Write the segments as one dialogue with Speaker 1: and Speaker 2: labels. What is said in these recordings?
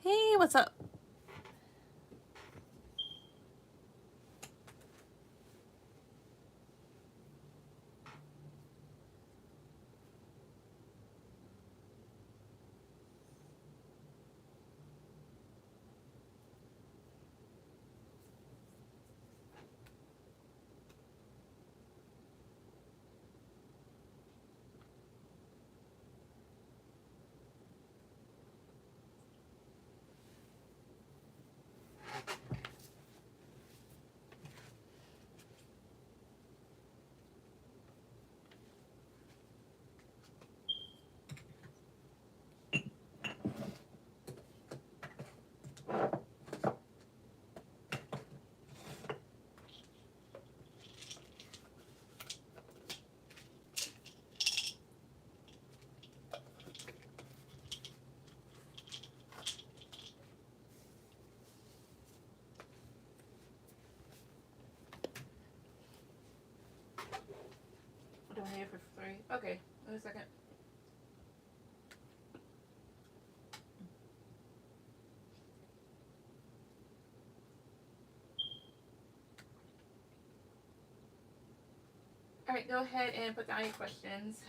Speaker 1: Hey, what's up? What do I have for 3? Okay, wait a second. All right, go ahead and put down your questions.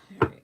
Speaker 1: All right.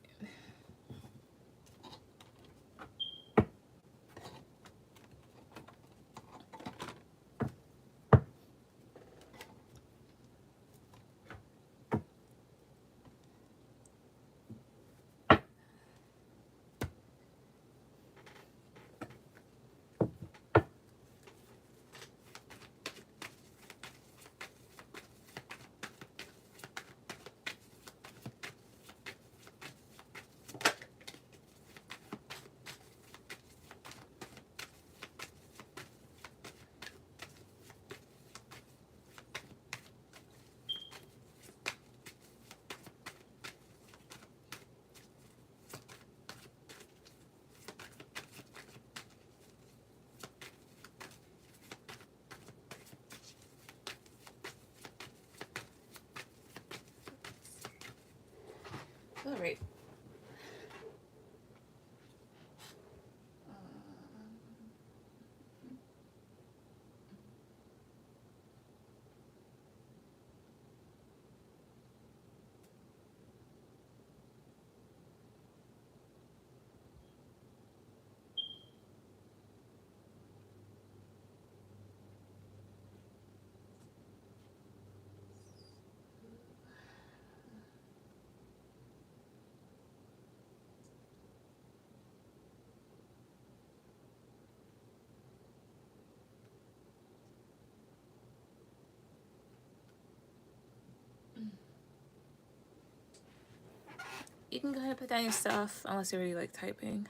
Speaker 1: All right. You can go ahead and put down your stuff unless you're already like typing.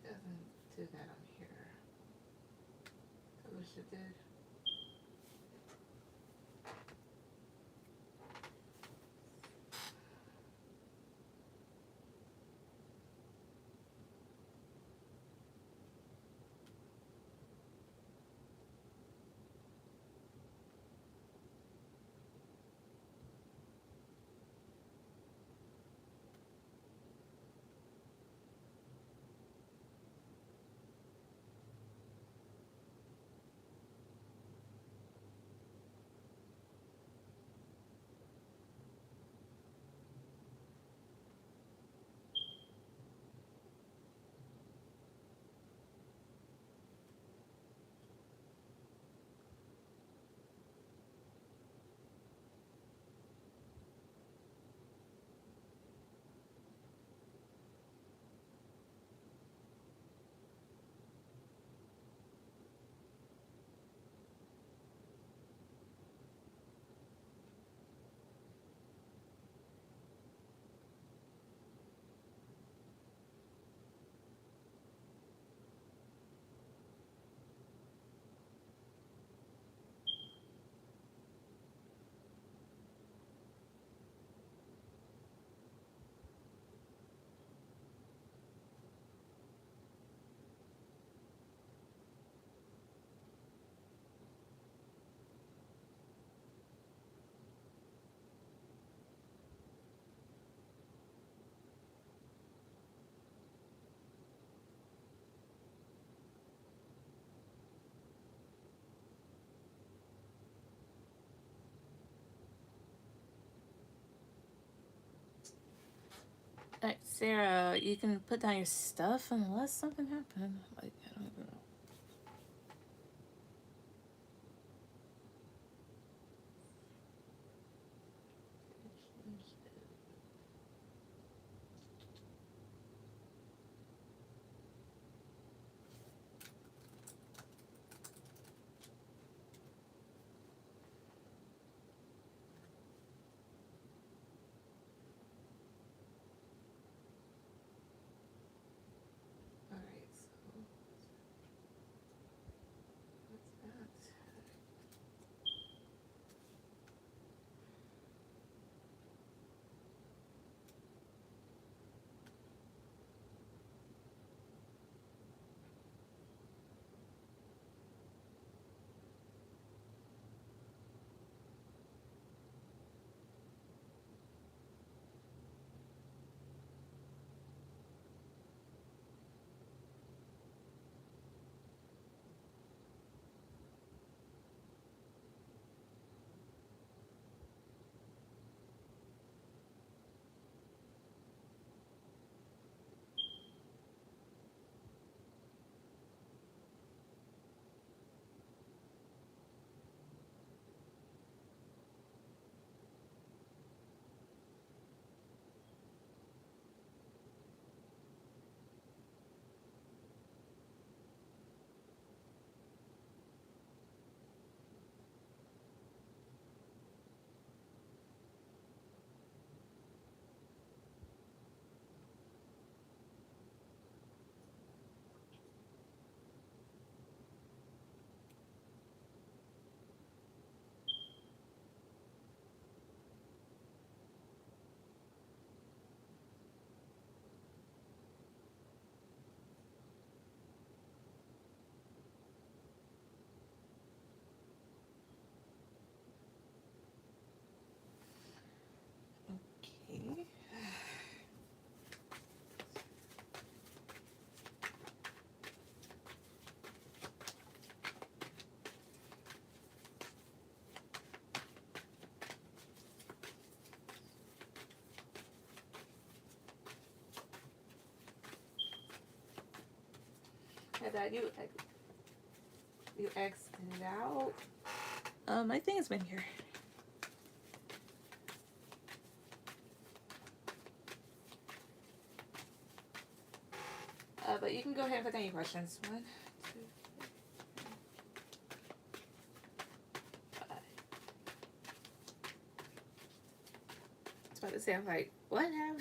Speaker 1: doesn't do that on here. I wish it did. Alright, Sarah, you can put down your stuff unless something happened. Like, I don't even know. Alright, so what's that? Okay. I thought you X'd it out. I think it's been here. But you can go ahead and put down your questions. 1, 2, 5. I was about to say, I'm like, what happened?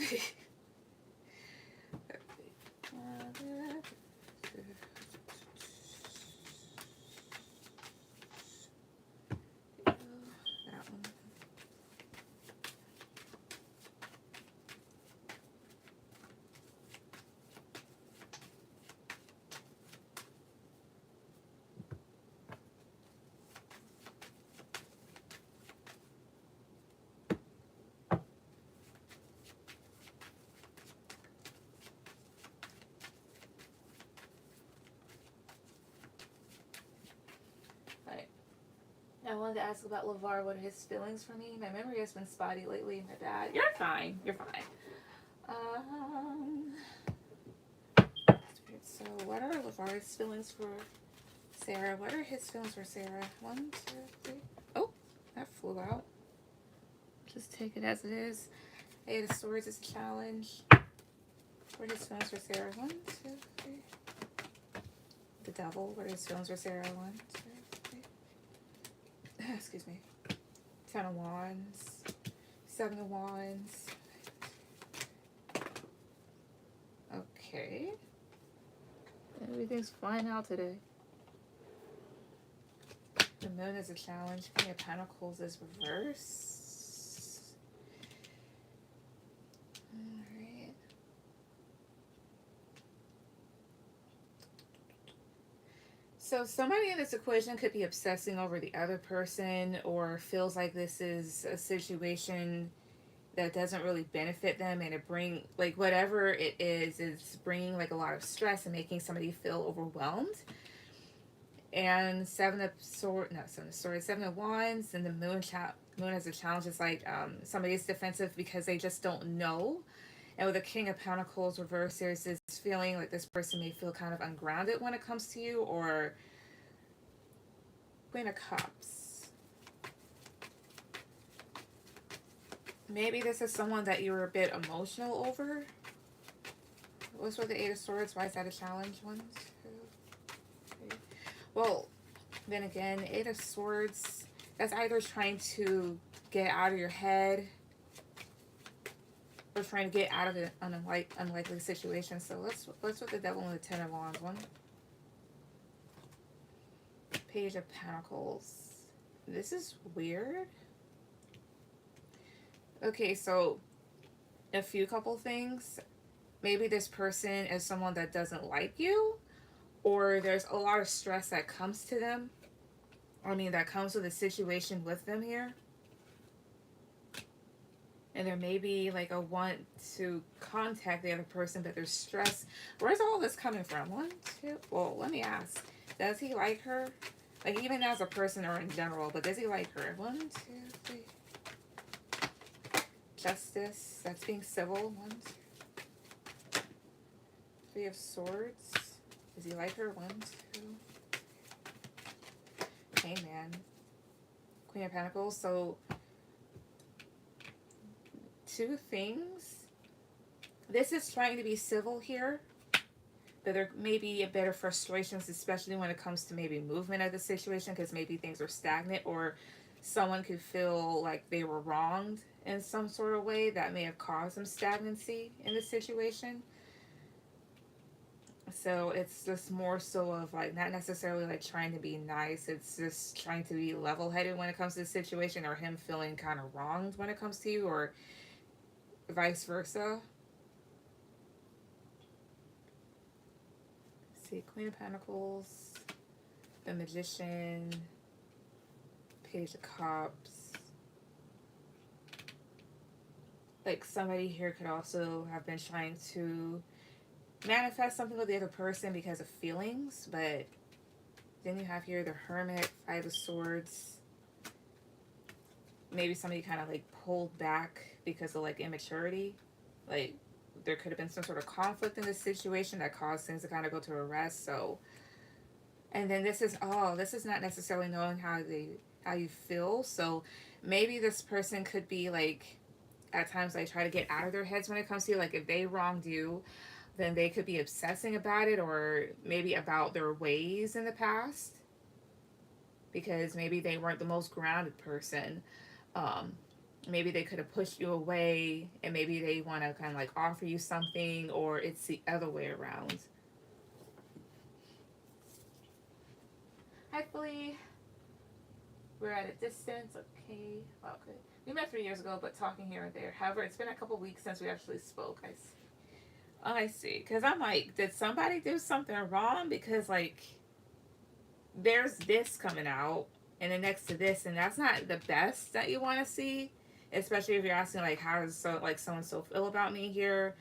Speaker 1: Perfect. I wanted to ask about LeVar. What are his feelings for me? My memory has been spotty lately. My bad. You're fine. You're fine. So what are LeVar's feelings for Sarah? What are his feelings for Sarah? 1, 2, 3. Oh, that flew out. Just take it as it is. Eight of Swords is a challenge. What are his feelings for Sarah? 1, 2, 3. The Devil. What are his feelings for Sarah? 1, 2, 3. Excuse me. 10 of Wands. 7 of Wands. Okay. Everything's flying out today. The Moon is a challenge. King of Pentacles is reverse. Alright. So somebody in this equation could be obsessing over the other person, or feels like this is a situation that doesn't really benefit them, and it bring, like, whatever it is bringing like a lot of stress and making somebody feel overwhelmed. And Seven of Wands, and the Moon as a challenge is like somebody's defensive because they just don't know. And with the King of Pentacles reverse, there's this feeling like this person may feel kind of ungrounded when it comes to you. Or Queen of Cups. Maybe this is someone that you were a bit emotional over. What's with the Eight of Swords? Why is that a challenge? 1, 2, 3. Well, then again, Eight of Swords, that's either trying to get out of your head or trying to get out of an unlikely situation. So let's with the Devil and the 10 of Wands. 1. Page of Pentacles. This is weird. Okay, so a couple things. Maybe this person is someone that doesn't like you, or there's a lot of stress that comes to them. I mean, that comes with a situation with them here. And there may be like a want to contact the other person, but there's stress. Where's all this coming from? 1, 2. Well, let me ask. Does he like her? Like, even as a person or in general, but does he like her? 1, 2, 3. Justice, that's being civil. 1, 2. 3 of Swords. Does he like her? 1, 2. Hangman. Queen of Pentacles. So 2 things. This is trying to be civil here, but there may be a bit of frustrations, especially when it comes to maybe movement of the situation, because maybe things are stagnant, or someone could feel like they were wronged in some sort of way that may have caused some stagnancy in the situation. So it's just more so of like, not necessarily like trying to be nice, it's just trying to be level-headed when it comes to the situation, or him feeling kind of wronged when it comes to you, or vice versa. Let's see, Queen of Pentacles, the Magician, Page of Cups. Like, somebody here could also have been trying to manifest something with the other person because of feelings, but then you have here the Hermit, 5 of Swords. Maybe somebody kind of like pulled back because of like immaturity. Like, there could have been some sort of conflict in this situation that caused things to kind of go to a rest. So, and then this is not necessarily knowing how you feel. So maybe this person could be like, at times like try to get out of their heads when it comes to you. Like, if they wronged you, then they could be obsessing about it, or maybe about their ways in the past, because maybe they weren't the most grounded person. Maybe they could have pushed you away, and maybe they want to kind of like offer you something, or it's the other way around. Hopefully we're at a distance. Okay. Well, good. We met 3 years ago, but talking here and there. However, it's been a couple weeks since we actually spoke. I see. Because I'm like, did somebody do something wrong? Because, like, there's this coming out, and then next to this, and that's not the best that you want to see. Especially if you're asking, like, how does so-and-so feel about me here?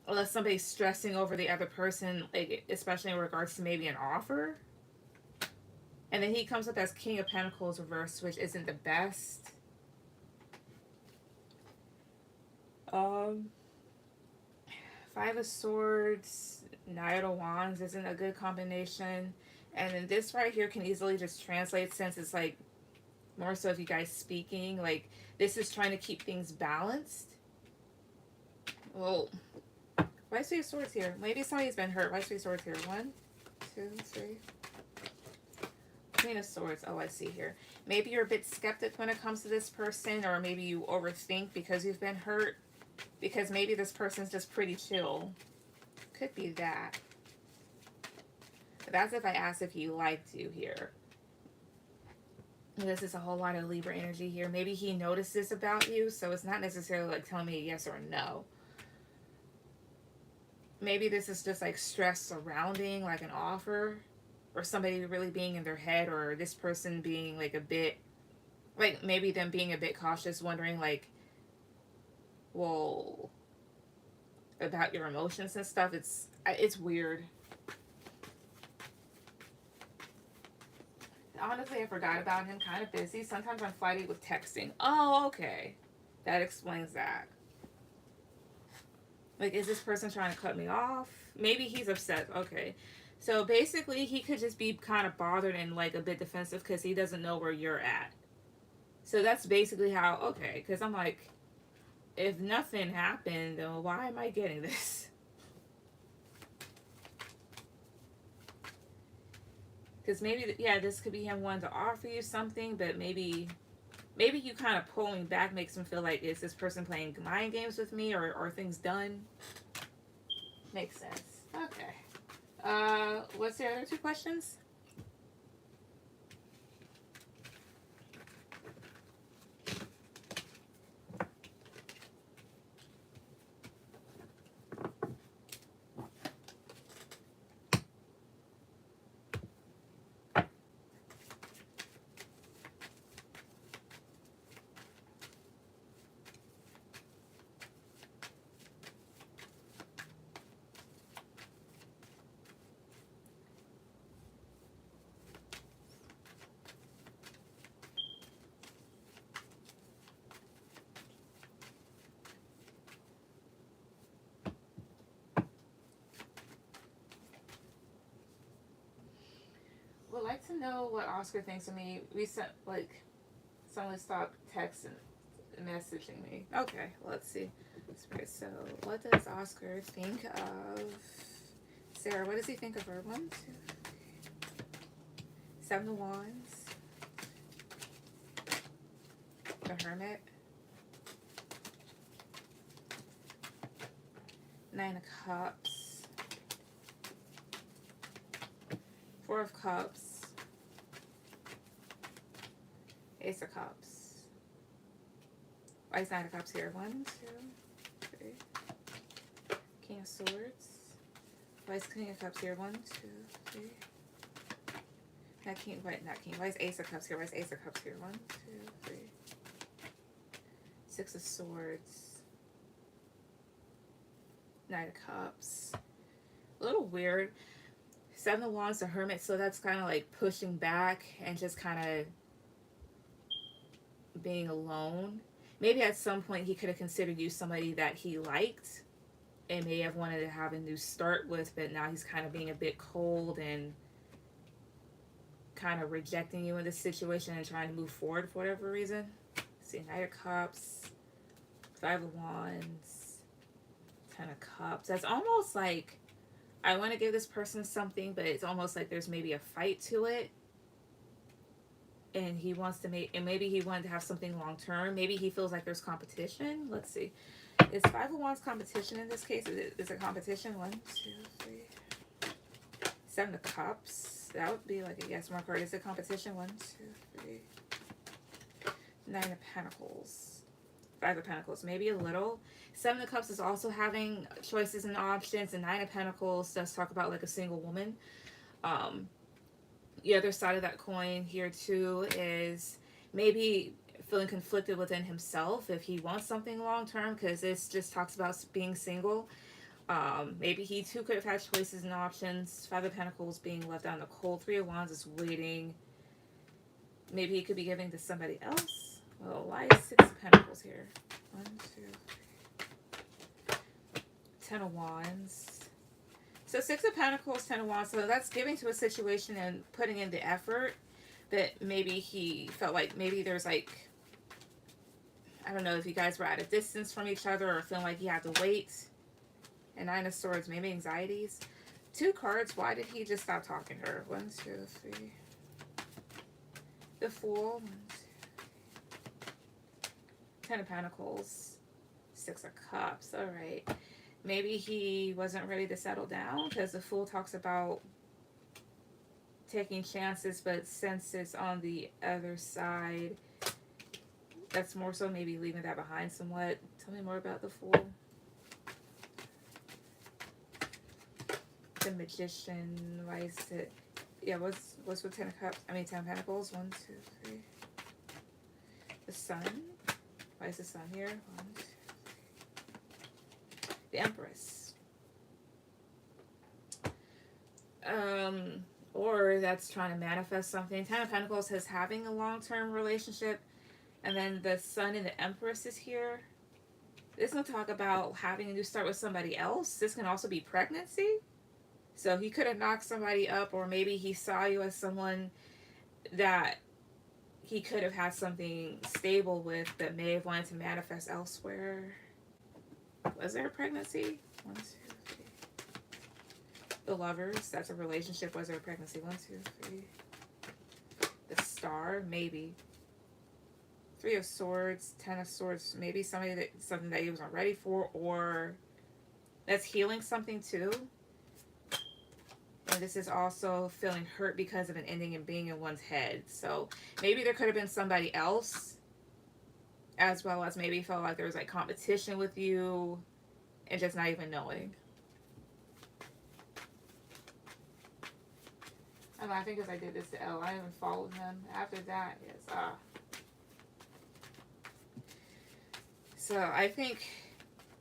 Speaker 1: Unless somebody's stressing over the other person, like, especially in regards to maybe an offer. And then he comes up as King of Pentacles reversed, which isn't the best. Um, Five of Swords, Knight of Wands isn't a good combination. And then this right here can easily just translate, since it's like more so if you guys speaking. Like, this is trying to keep things balanced. Well, why Three of Swords here? Maybe somebody's been hurt. Why Three of Swords here? 1, 2, 3. Queen of Swords. Oh, I see here. Maybe you're a bit skeptic when it comes to this person, or maybe you overthink because you've been hurt. Because maybe this person's just pretty chill. Could be that. But that's if I asked if he liked you here. This is a whole lot of Libra energy here. Maybe he noticed this about you, so it's not necessarily like telling me a yes or a no. Maybe this is just like stress surrounding like an offer, or somebody really being in their head, or this person being like a bit, like maybe them being a bit cautious, wondering like, well, about your emotions and stuff. It's weird. Honestly, I forgot about him. Kind of busy. Sometimes I'm flighty with texting. Oh, okay. That explains that. Like, is this person trying to cut me off? Maybe he's upset. Okay. So basically, he could just be kind of bothered and like a bit defensive because he doesn't know where you're at. So that's basically how, okay. Because I'm like, if nothing happened, then why am I getting this? Because maybe, yeah, this could be him wanting to offer you something, but maybe you kind of pulling back makes him feel like, is this person playing mind games with me, or are things done? Makes sense. Okay. What's the other two questions? Would like to know what Oscar thinks of me. We sent, like, someone stopped texting, messaging me. Okay, let's see. So, what does Oscar think of Sarah? What does he think of her? 1, 2, 7 of Wands. The Hermit. 9 of Cups. 4 of Cups. Ace of Cups. Why is 9 of Cups here? 1, 2, 3. King of Swords. Why is King of Cups here? 1, 2, 3. Not King. Why is Ace of Cups here? Why is Ace of Cups here? 1, 2, 3. 6 of Swords. 9 of Cups. A little weird. 7 of Wands, the Hermit, so that's kind of like pushing back and just kind of being alone. Maybe at some point he could have considered you somebody that he liked and may have wanted to have a new start with, but now he's kind of being a bit cold and kind of rejecting you in this situation and trying to move forward for whatever reason. Let's see, 9 of Cups, 5 of Wands, 10 of Cups. That's almost like, I want to give this person something, but it's almost like there's maybe a fight to it. And he wants to and maybe he wanted to have something long term. Maybe he feels like there's competition. Let's see. Is 5 of Wands competition in this case? Is it competition? 1, 2, 3. 7 of Cups. That would be like a yes mark card. Is it competition? 1, 2, 3. 9 of Pentacles. 5 of Pentacles. Maybe a little. 7 of Cups is also having choices and options. And 9 of Pentacles does talk about like a single woman. The other side of that coin here too is maybe feeling conflicted within himself if he wants something long term, because this just talks about being single. Maybe he too could have had choices and options. 5 of Pentacles being left out in the cold. 3 of Wands is waiting. Maybe he could be giving to somebody else. Well, why is 6 of Pentacles here? 1, 2, 10 of Wands. So 6 of Pentacles, 10 of Wands. So that's giving to a situation and putting in the effort that maybe he felt like maybe there's like, I don't know if you guys were at a distance from each other or feeling like you had to wait. And 9 of Swords, maybe anxieties. 2 cards. Why did he just stop talking to her? 1, 2, 3. The Fool. 1, 2, 10 of Pentacles. 6 of Cups. All right. Maybe he wasn't ready to settle down because the Fool talks about taking chances, but since it's on the other side, that's more so maybe leaving that behind somewhat. Tell me more about the Fool. The Magician. Why is it? Yeah, what's with 10 of Cups? I mean 10 of Pentacles. 1, 2, 3. The Sun. Why is the Sun here? 1, 2. The Empress. Or that's trying to manifest something. 10 of Pentacles says having a long-term relationship. And then the Sun and the Empress is here. This can talk about having to start with somebody else. This can also be pregnancy. So he could have knocked somebody up, or maybe he saw you as someone that he could have had something stable with that may have wanted to manifest elsewhere. Was there a pregnancy? 1, 2, 3. The Lovers. That's a relationship. Was there a pregnancy? 1, 2, 3. The Star. Maybe. 3 of Swords. 10 of Swords. Maybe something that he wasn't ready for, or that's healing something too. And this is also feeling hurt because of an ending and being in one's head. So maybe there could have been somebody else, as well as maybe felt like there was like competition with you and just not even knowing. I'm laughing because I did this to L. I even followed him. After that, yes. So I think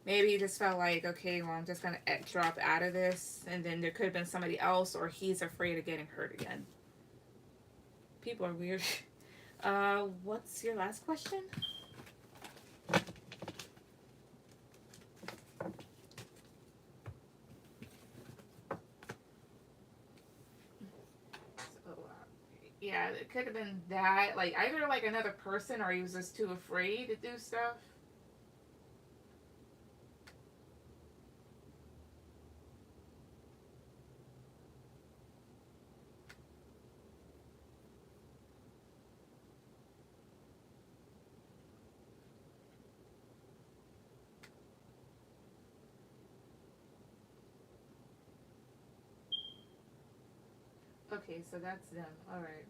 Speaker 1: maybe he just felt like, okay, well, I'm just going to drop out of this. And then there could have been somebody else, or he's afraid of getting hurt again. People are weird. What's your last question? Yeah, it could have been that. Like, either like another person, or he was just too afraid to do stuff. Okay, so that's them. All right.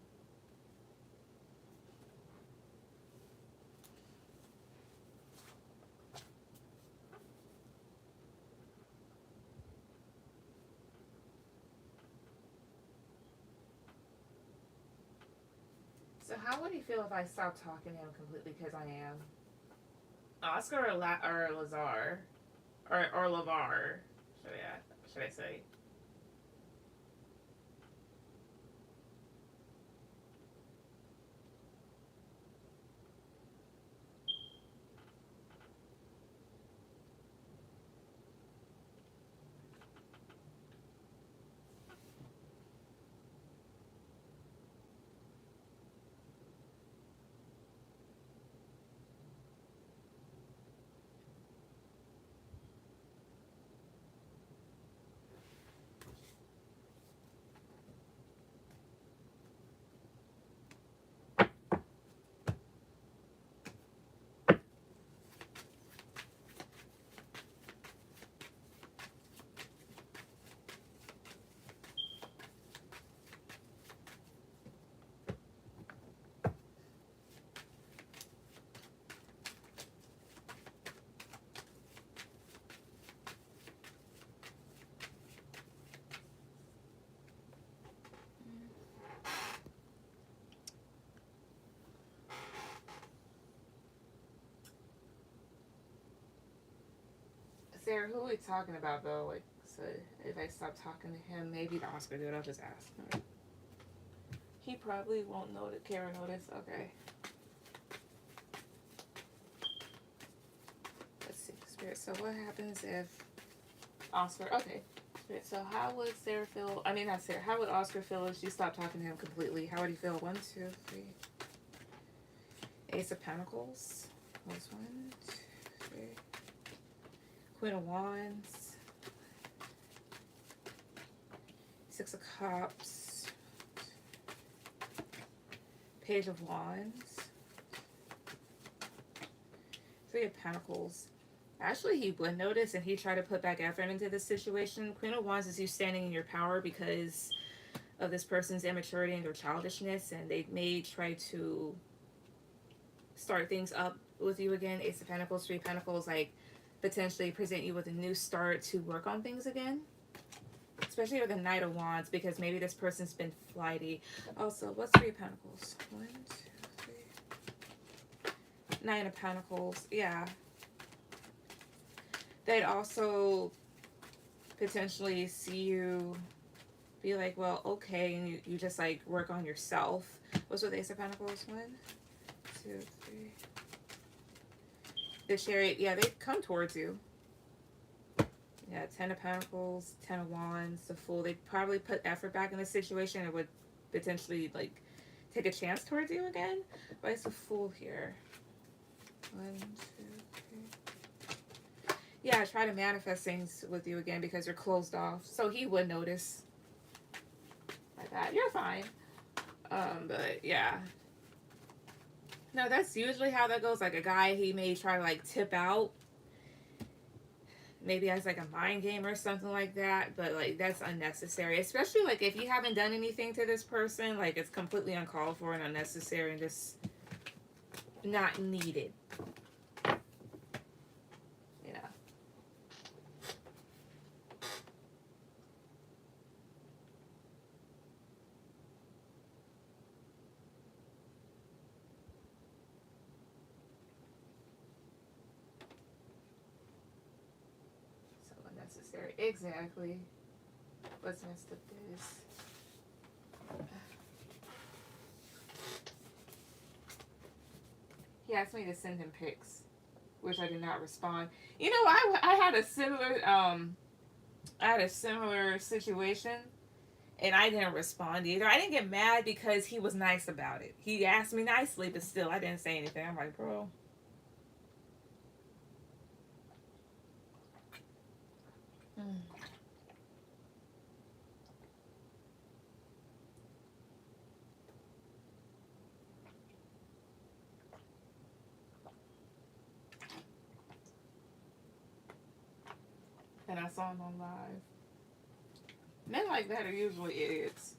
Speaker 1: So how would he feel if I stopped talking to him completely? Because I am. Oscar or Lazar, or Lavar. Should I say? Sarah, who are we talking about though? Like, so if I stop talking to him, maybe the Oscar dude. I'll just ask. Right. He probably won't care or notice. Okay. Let's see, Spirit. So what happens if Oscar... Okay. Spirit, so how would Sarah feel... I mean, not Sarah. How would Oscar feel if she stopped talking to him completely? How would he feel? 1, 2, 3. Ace of Pentacles. That's 1, 2, 3. Queen of Wands. 6 of Cups. Page of Wands. 3 of Pentacles. Actually, he would notice and he'd try to put back effort into this situation. Queen of Wands is you standing in your power because of this person's immaturity and their childishness, and they may try to start things up with you again. Ace of Pentacles, 3 of Pentacles, like potentially present you with a new start to work on things again. Especially with the Knight of Wands, because maybe this person's been flighty. Also, what's 3 of Pentacles? 1, 2, 3. 9 of Pentacles. Yeah. They'd also potentially see you be like, well, okay, and you just like work on yourself. What's with Ace of Pentacles? 1, 2, 3. The Chariot. Yeah, they come towards you. Yeah, 10 of Pentacles, 10 of Wands, the Fool. They probably put effort back in the situation and would potentially, like, take a chance towards you again. But it's a Fool here. 1, 2, 3. Yeah, try to manifest things with you again because you're closed off. So he would notice. Like that. You're fine. But, yeah. No, that's usually how that goes. Like, a guy, he may try to, like, tip out. Maybe as like a mind game or something like that, but like that's unnecessary, especially like if you haven't done anything to this person. Like it's completely uncalled for and unnecessary and just not needed, you know. So unnecessary. Exactly. What's messed up is he asked me to send him pics, which I did not respond. You know, I had a similar situation, and I didn't respond either. I didn't get mad because he was nice about it. He asked me nicely, but still, I didn't say anything. I'm like, bro. And I saw him on live. Men like that are usually idiots.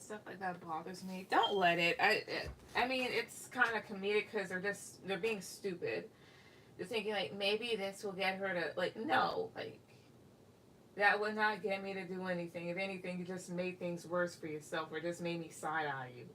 Speaker 1: Stuff like that bothers me. Don't let it. I mean, it's kind of comedic because they're being stupid. They're thinking like maybe this will get her to like no, like that would not get me to do anything. If anything, you just made things worse for yourself, or just made me side eye you.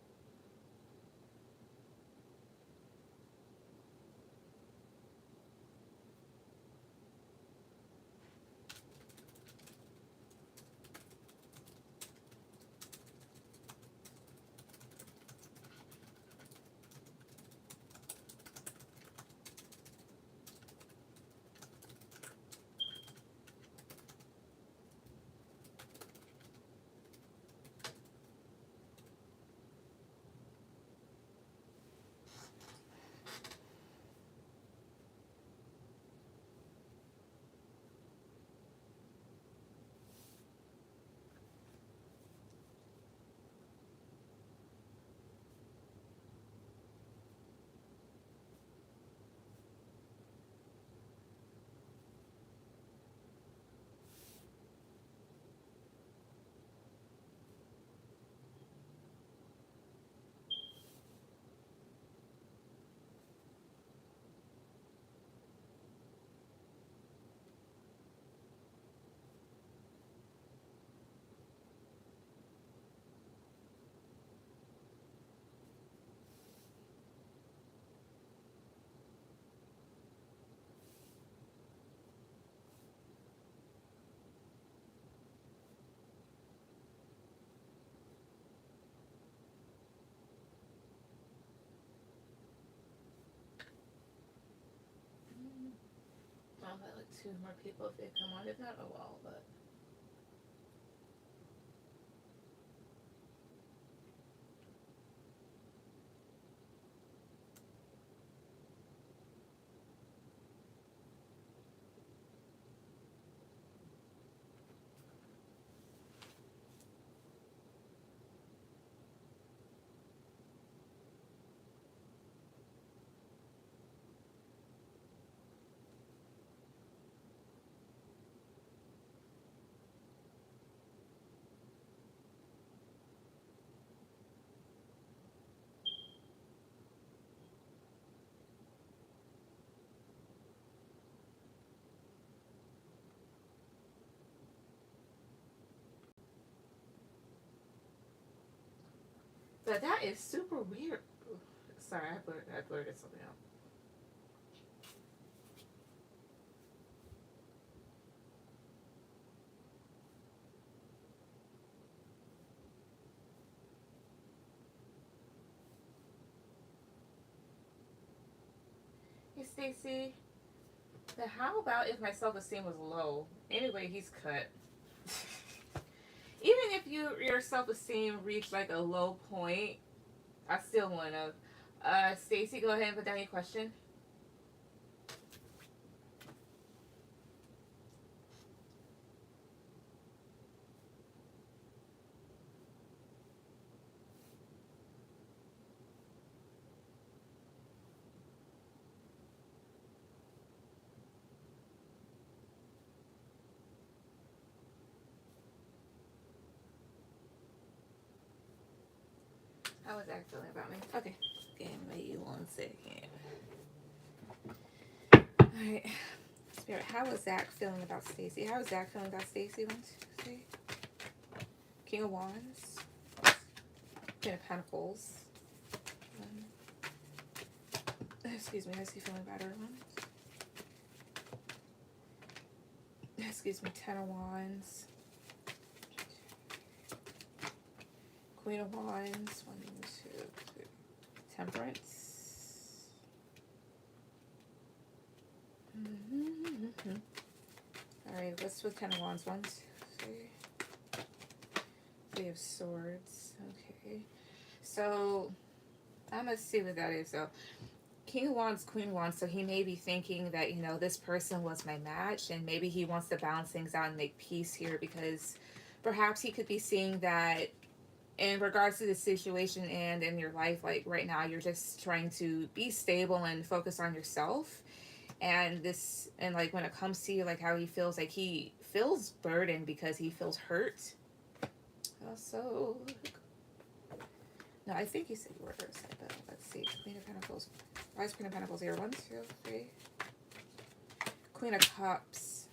Speaker 1: Two more people if they come on. If not, oh well, but. But that is super weird. Sorry, I blurted something out. Hey, Stacy. But how about if my self-esteem was low? Anyway, he's cut. Even if your self-esteem reached like a low point, I still want to. Stacy, go ahead and put down your question. How was Zach feeling about me? Okay. Give me 1 second. Alright. Spirit, how was Zach feeling about Stacy? How was Zach feeling about Stacy? 1, 2, 3. King of Wands. Queen of Pentacles. Excuse me, how's he feeling about her? 1. Excuse me, 10 of Wands. Queen of Wands. 1, 2, 3. Temperance. Alright, what's with 10 of Wands? 1, 2, 3. 3 of Swords. Okay. So, I'm going to see what that is. So, King of Wands, Queen of Wands. So, he may be thinking that, you know, this person was my match. And maybe he wants to balance things out and make peace here. Because perhaps he could be seeing that in regards to the situation and in your life, like right now, you're just trying to be stable and focus on yourself. And this, and like when it comes to you, like how he feels burdened because he feels hurt. Also, no, I think you said you were hurt, but let's see. Queen of Pentacles. Why is Queen of Pentacles here? 1, 2, 3. Queen of Cups.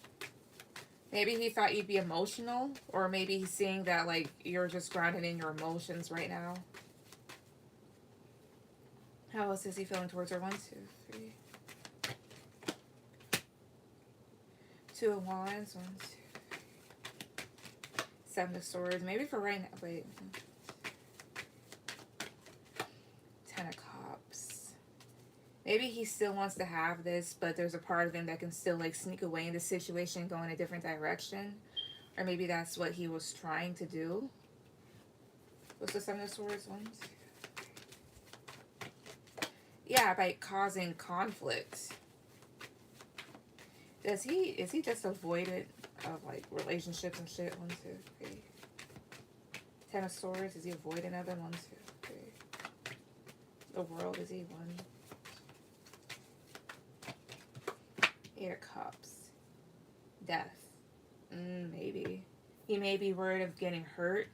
Speaker 1: Maybe he thought you'd be emotional, or maybe he's seeing that like you're just grounded in your emotions right now. How else is he feeling towards her? 1, 2, 3. 2 of Wands. 1, 2, 3. 7 of Swords. Maybe for right now. Wait. 10 of Cups. Maybe he still wants to have this, but there's a part of him that can still like sneak away in the situation, go in a different direction. Or maybe that's what he was trying to do. What's the 7 of Swords? 1, 2, 3. Yeah, by causing conflict. Is he just avoidant of like relationships and shit? 1, 2, 3. 10 of Swords. Is he avoidant of them? 1, 2, 3. The World. Is he 1? 8 of Cups. Death. Maybe. He may be worried of getting hurt.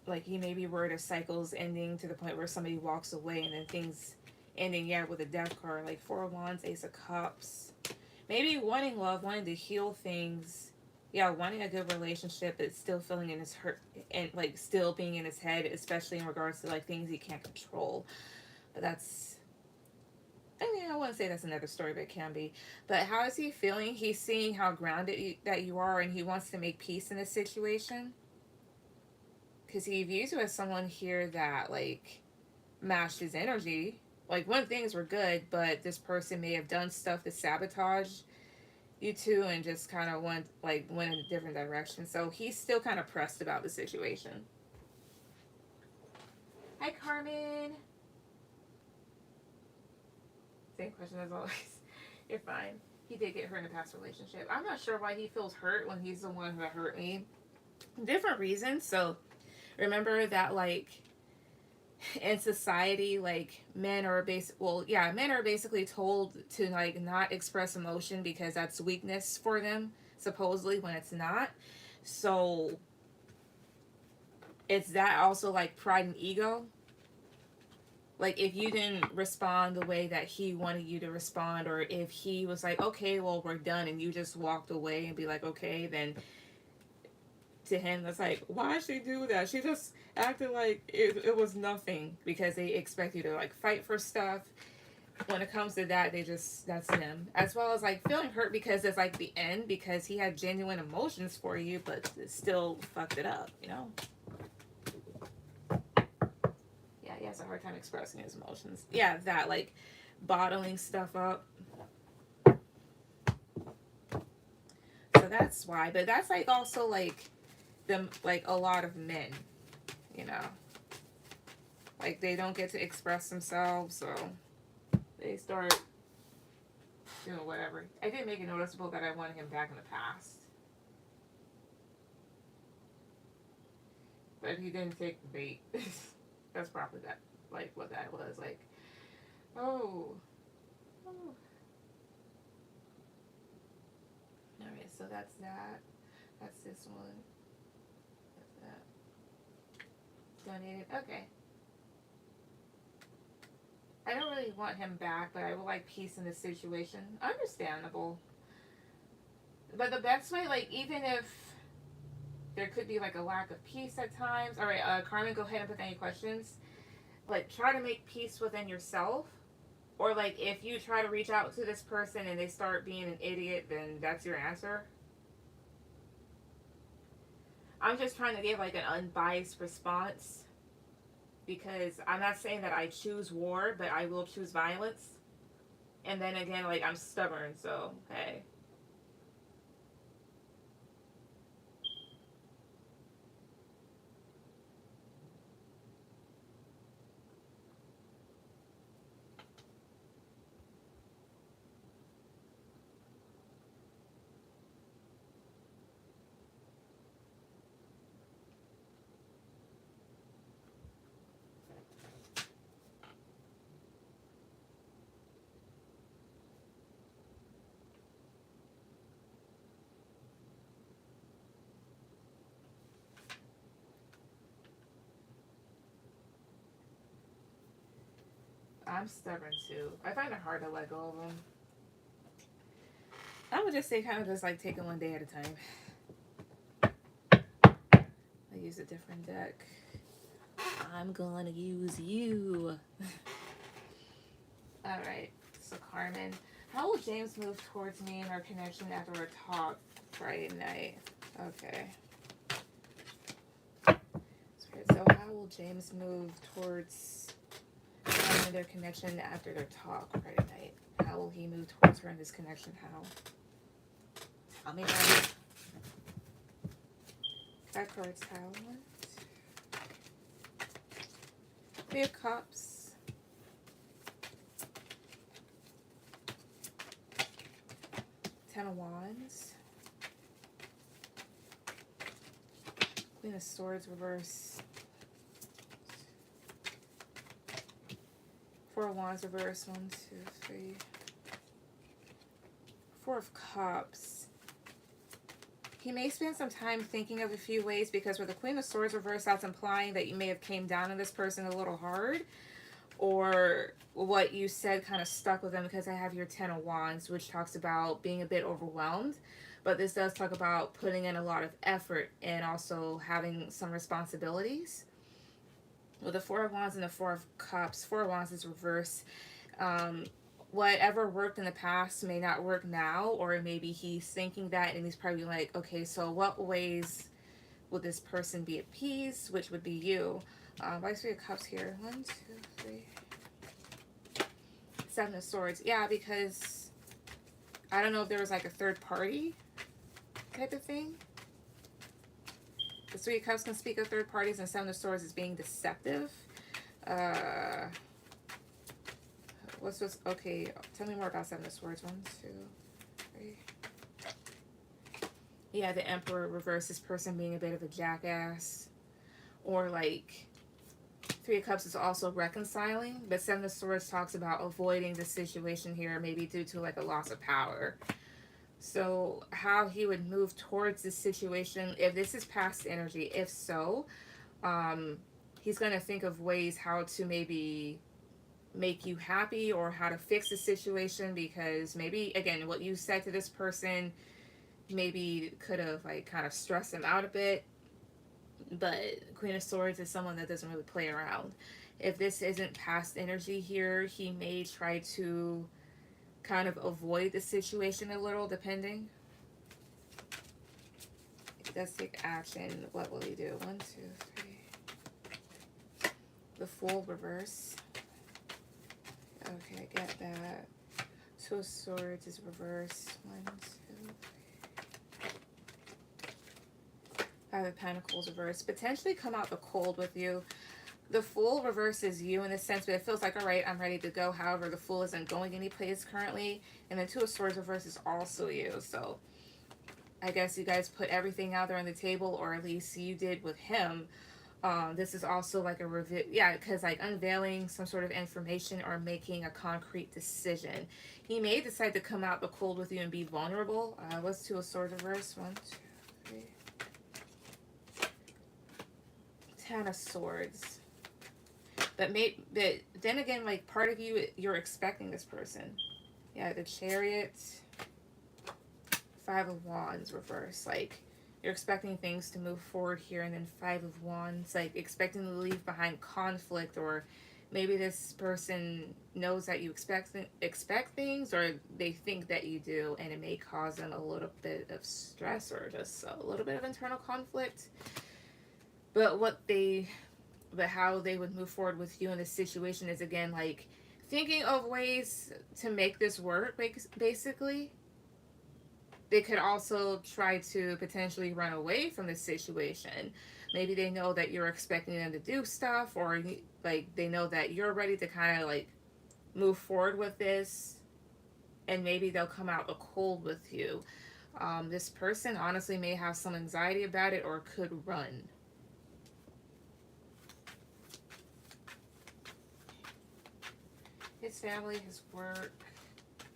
Speaker 1: Like, he may be worried of cycles ending to the point where somebody walks away and then things ending, yeah, with a death card. Like 4 of Wands, Ace of Cups. Maybe wanting love, wanting to heal things. Yeah, wanting a good relationship, but still feeling in his hurt and, like, still being in his head, especially in regards to, like, things he can't control. But that's... I mean, I wouldn't say that's another story, but it can be. But how is he feeling? He's seeing how grounded that you are, and he wants to make peace in this situation. Because he views you as someone here that, like, matched his energy. Like, when things were good, but this person may have done stuff to sabotage you two and just kind of went in a different direction. So he's still kind of pressed about the situation. Hi, Carmen. Same question as always. You're fine. He did get hurt in a past relationship. I'm not sure why he feels hurt when he's the one who hurt me. Different reasons. So remember that, like, in society, like, men are basically told to, like, not express emotion because that's weakness for them, supposedly, when it's not. So it's that also, like, pride and ego. Like, if you didn't respond the way that he wanted you to respond, or if he was like, okay, well, we're done, and you just walked away and be like, okay, then to him, that's like, why'd she do that? She just acted like it was nothing, because they expect you to, like, fight for stuff. When it comes to that, that's them. As well as, like, feeling hurt because it's, like, the end, because he had genuine emotions for you, but still fucked it up, you know? Yeah, he has a hard time expressing his emotions. Yeah, that, like, bottling stuff up. So that's why. But that's, like, also, like, them, like, a lot of men, you know? Like, they don't get to express themselves, so they start doing whatever. I did make it noticeable that I wanted him back in the past. But he didn't take the bait. That's probably that, like, what that was. Like, oh. Alright, so that's that. That's this one. That's that. Donated. Okay. I don't really want him back, but I would like peace in this situation. Understandable. But the best way, like, even if there could be, like, a lack of peace at times. Alright, Carmen, go ahead and put any questions. Like, try to make peace within yourself. Or, like, if you try to reach out to this person and they start being an idiot, then that's your answer. I'm just trying to give, like, an unbiased response. Because I'm not saying that I choose war, but I will choose violence. And then again, like, I'm stubborn, so, hey. I'm stubborn too. I find it hard to let go of them. I would just say kind of just like take it one day at a time. I use a different deck. I'm gonna use you. Alright, so Carmen. How will James move towards me in our connection after our talk Friday night? Okay. So how will James move towards their connection after their talk Friday night? How will he move towards her in this connection? How? Tell me about it. That card's how? Three of Cups. Ten of Wands. Queen of Swords reverse. Four of Wands reverse. 1, 2, 3. Four of Cups. He may spend some time thinking of a few ways, because with the Queen of Swords reverse, that's implying that you may have came down on this person a little hard, or what you said kind of stuck with them, because I have your Ten of Wands, which talks about being a bit overwhelmed. But this does talk about putting in a lot of effort and also having some responsibilities. With the Four of Wands and the Four of Cups, Four of Wands is reverse. Whatever worked in the past may not work now, or maybe he's thinking that and he's probably like, okay, so what ways would this person be at peace, which would be you. Why is Three of Cups here? 1, 2, 3. Seven of Swords. Yeah, because I don't know if there was like a third party type of thing. The Three of Cups can speak of third parties, and Seven of Swords is being deceptive. Okay, tell me more about Seven of Swords. 1, 2, 3. Yeah, the Emperor reverse, this person being a bit of a jackass. Or like, Three of Cups is also reconciling, but Seven of Swords talks about avoiding the situation here, maybe due to like a loss of power. So how he would move towards this situation, if this is past energy, if so, he's going to think of ways how to maybe make you happy or how to fix the situation, because maybe, again, what you said to this person maybe could have like kind of stressed him out a bit. But Queen of Swords is someone that doesn't really play around. If this isn't past energy here, he may try to kind of avoid the situation a little, depending. He does take action. What will he do? 1, 2, 3. The Fool reverse. Okay, I get that. Two of Swords is reverse. 1, 2, 3. Five of Pentacles reverse. Potentially come out the cold with you. The Fool reverse is you in a sense, but it feels like, all right, I'm ready to go. However, the Fool isn't going any place currently. And then Two of Swords reverse is also you. So I guess you guys put everything out there on the table, or at least you did with him. This is also like a review. Yeah, because like unveiling some sort of information or making a concrete decision. He may decide to come out the cold with you and be vulnerable. What's Two of Swords reverse? 1, 2, 3. Ten of Swords. But then again, like part of you, you're expecting this person. Yeah, the Chariot. Five of Wands reverse. Like you're expecting things to move forward here, and then Five of Wands, like expecting to leave behind conflict, or maybe this person knows that you expect things, or they think that you do, and it may cause them a little bit of stress or just a little bit of internal conflict. But how they would move forward with you in this situation is, again, like thinking of ways to make this work, basically. They could also try to potentially run away from the situation. Maybe they know that you're expecting them to do stuff, or like they know that you're ready to kind of like move forward with this, and maybe they'll come out a cold with you. This person honestly may have some anxiety about it, or could run. His family, his work.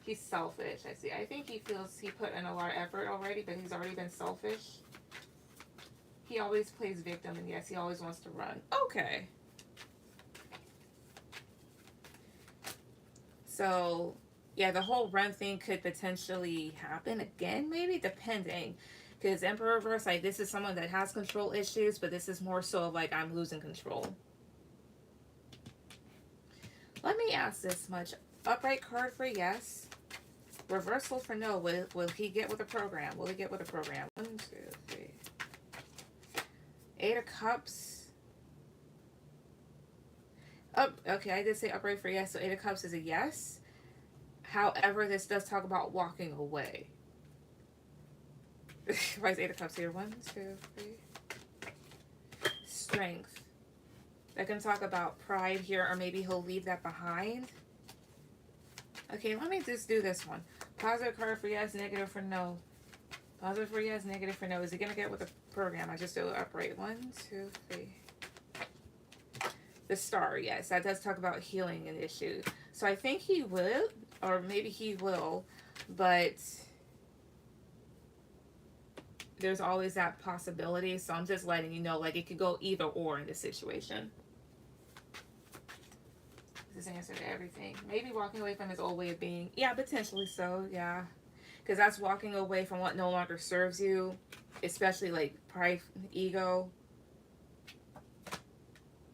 Speaker 1: He's selfish, I see. I think he feels he put in a lot of effort already, but he's already been selfish. He always plays victim, and yes, he always wants to run. Okay. So, yeah, the whole run thing could potentially happen again, maybe, depending. Because Emperor reverse, like, this is someone that has control issues, but this is more so of, like, I'm losing control. Let me ask this much. Upright card for yes. Reversal for no. Will he get with the program? Will he get with the program? 1, 2, 3. Eight of Cups. Oh, okay, I did say upright for yes, so Eight of Cups is a yes. However, this does talk about walking away. Why is Eight of Cups here? 1, 2, 3. Strength. That can talk about pride here, or maybe he'll leave that behind. Okay, let me just do this one. Positive card for yes, negative for no. Positive for yes, negative for no. Is he going to get with the program? I just do it upright. 1, 2, 3. The Star, yes. That does talk about healing an issue. So I think he will, or maybe he will, but there's always that possibility. So I'm just letting you know, like, it could go either or in this situation. This answer to everything. Maybe walking away from his old way of being. Yeah, potentially so, yeah. Because that's walking away from what no longer serves you, especially like pride, ego.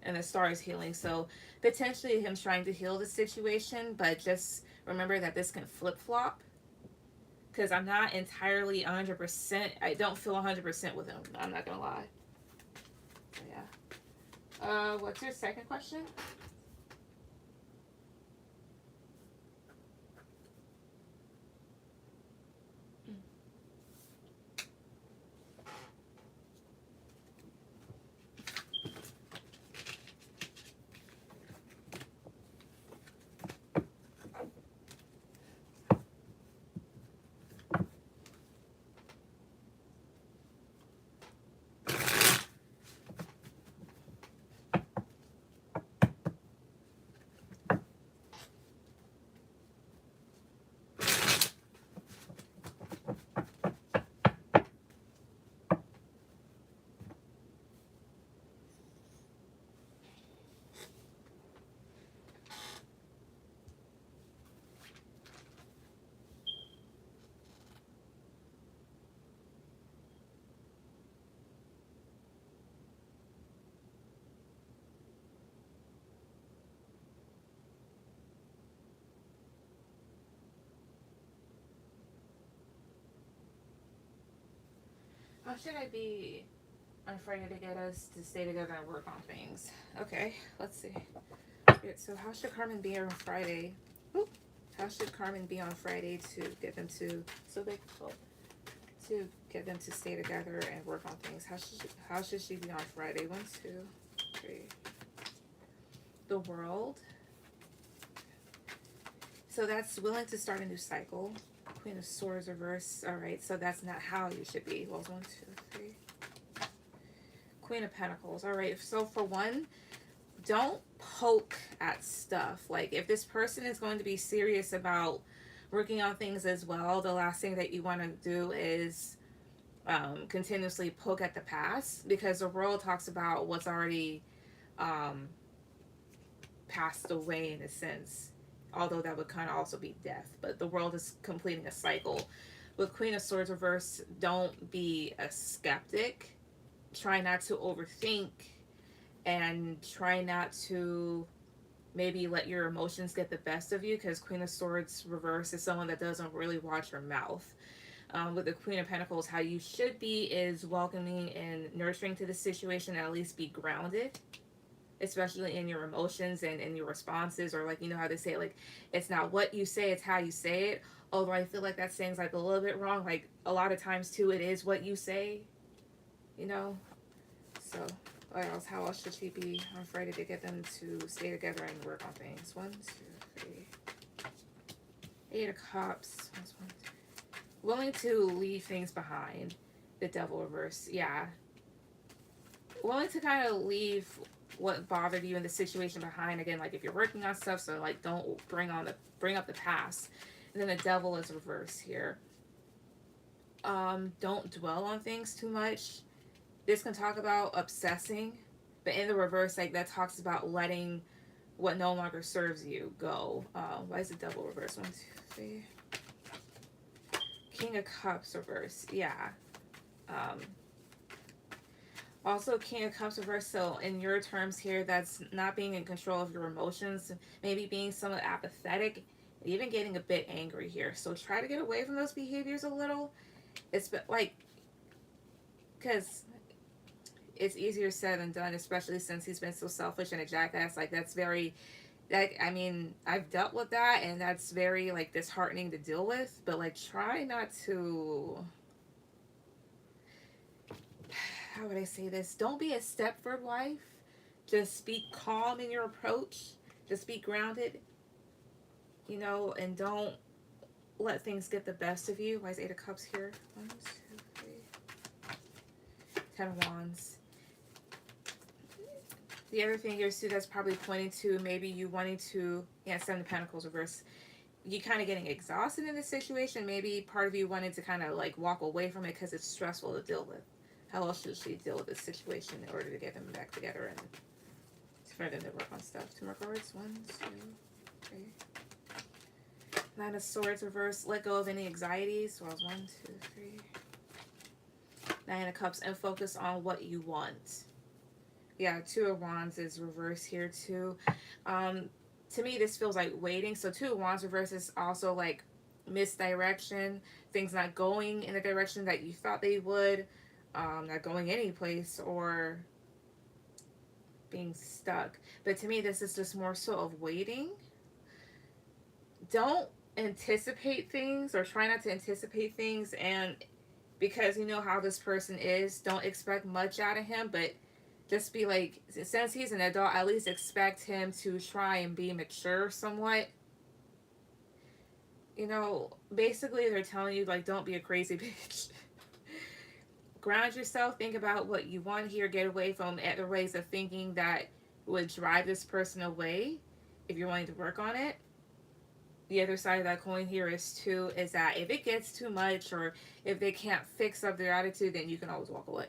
Speaker 1: And the Star is healing. So potentially him trying to heal the situation, but just remember that this can flip-flop. Because I'm not entirely 100%. I don't feel 100% with him. I'm not going to lie. So, yeah. What's your second question? How should I be on Friday to get us to stay together and work on things? Okay, let's see. So how should Carmen be on Friday? Oop. How should Carmen be on Friday to get them to to get them to stay together and work on things? How should she be on Friday? 1, 2, 3. The World. So that's willing to start a new cycle. Queen of Swords reverse. All right, so that's not how you should be. Well, 1, 2, 3. Queen of Pentacles. All right, so for one, don't poke at stuff. Like, if this person is going to be serious about working on things as well, the last thing that you want to do is continuously poke at the past, because the World talks about what's already passed away in a sense, although that would kind of also be death. But the World is completing a cycle. With Queen of Swords reverse, don't be a skeptic. Try not to overthink, and try not to maybe let your emotions get the best of you, because Queen of Swords reverse is someone that doesn't really watch her mouth. With the Queen of Pentacles, how you should be is welcoming and nurturing to the situation, and at least be grounded, especially in your emotions and in your responses. Or, like, you know how they say, like, it's not what you say, it's how you say it. Although I feel like that saying's like a little bit wrong. Like, a lot of times too, it is what you say, you know. So how else should she be on Friday to get them to stay together and work on things? 1, 2, 3. 8 of Cups. 1, 2, 3. Willing to leave things behind. The Devil reverse. Yeah. Willing to kind of leave what bothered you in the situation behind. Again, like, if you're working on stuff, so, like, don't bring up the past. And then the Devil is reverse here. Don't dwell on things too much. This can talk about obsessing, but in the reverse, like, that talks about letting what no longer serves you go. Why is the Devil reverse? 1, 2, 3. King of Cups reverse. Yeah. Also, King of Cups reverse. So in your terms here, that's not being in control of your emotions, maybe being somewhat apathetic, even getting a bit angry here. So try to get away from those behaviors a little. It's like, because it's easier said than done, especially since he's been so selfish and a jackass. Like, that's very, like, I mean, I've dealt with that, and that's very, like, disheartening to deal with. But, like, try not to, how would I say this? Don't be a Stepford wife. Just be calm in your approach. Just be grounded, you know, and don't let things get the best of you. Why is 8 of Cups here? 1, 2, 3. 10 of Wands. The other thing here too that's probably pointing to maybe you wanting to, 7 of Pentacles reverse. You kind of getting exhausted in this situation. Maybe part of you wanted to kind of, like, walk away from it because it's stressful to deal with. How else should she deal with this situation in order to get them back together and for them to work on stuff? 2 more cards. 1, 2, 3. 9 of Swords reverse. Let go of any anxieties. Well, 1, 2, 3. 9 of Cups, and focus on what you want. Yeah, 2 of Wands is reverse here too. To me, this feels like waiting. So 2 of Wands reverse is also like misdirection, things not going in the direction that you thought they would, not going any place, or being stuck. But to me, this is just more so of waiting. Don't anticipate things, or try not to anticipate things, and because you know how this person is, don't expect much out of him, but just be like, since he's an adult, at least expect him to try and be mature somewhat. You know, basically they're telling you, like, don't be a crazy bitch. Ground yourself, think about what you want here, get away from other ways of thinking that would drive this person away if you're wanting to work on it. The other side of that coin here is that if it gets too much, or if they can't fix up their attitude, then you can always walk away.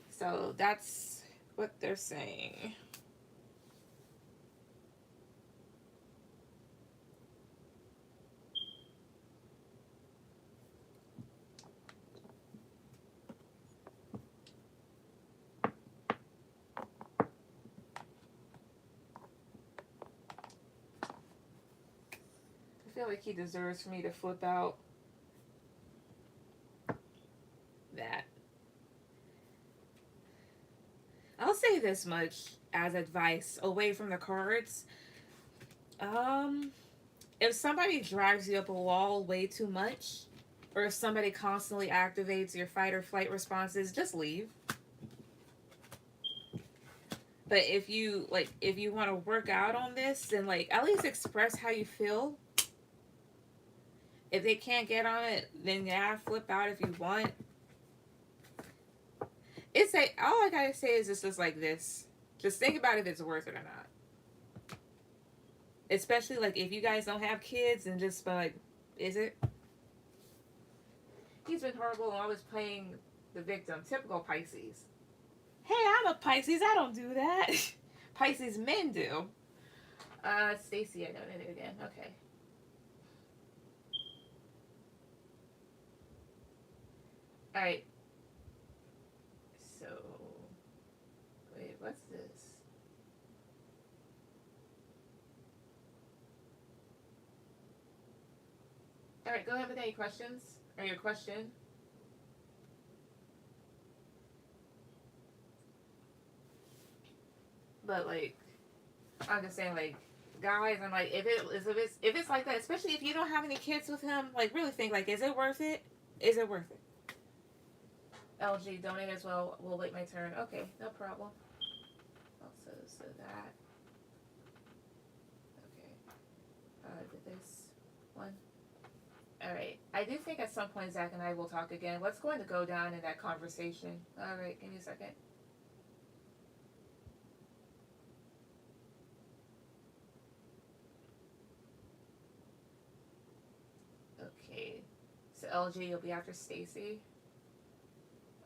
Speaker 1: So that's what they're saying. I feel like he deserves for me to flip out. I'll say this much as advice away from the cards. Um, if somebody drives you up a wall way too much, or if somebody constantly activates your fight or flight responses, just leave. But if you want to work out on this, then like at least express how you feel. If they can't get on it, then yeah, flip out if you want. It's like all I gotta say is just like this. Just think about if it's worth it or not. Especially like if you guys don't have kids and just like, is it? He's been horrible and always playing the victim. Typical Pisces. Hey, I'm a Pisces. I don't do that. Pisces men do. Stacy, I noted it again. Okay. All right. So, wait, what's this? All right, go ahead with any questions or your question. But like, I'm just saying, like, guys, I'm like, if it's like that, especially if you don't have any kids with him, like, really think like, is it worth it? Is it worth it? LG, donate as well. We'll wait my turn. Okay, no problem. Also, so that. Okay. Did this one. All right. I do think at some point Zach and I will talk again. What's going to go down in that conversation? All right, give me a second. Okay. So LG, you'll be after Stacy.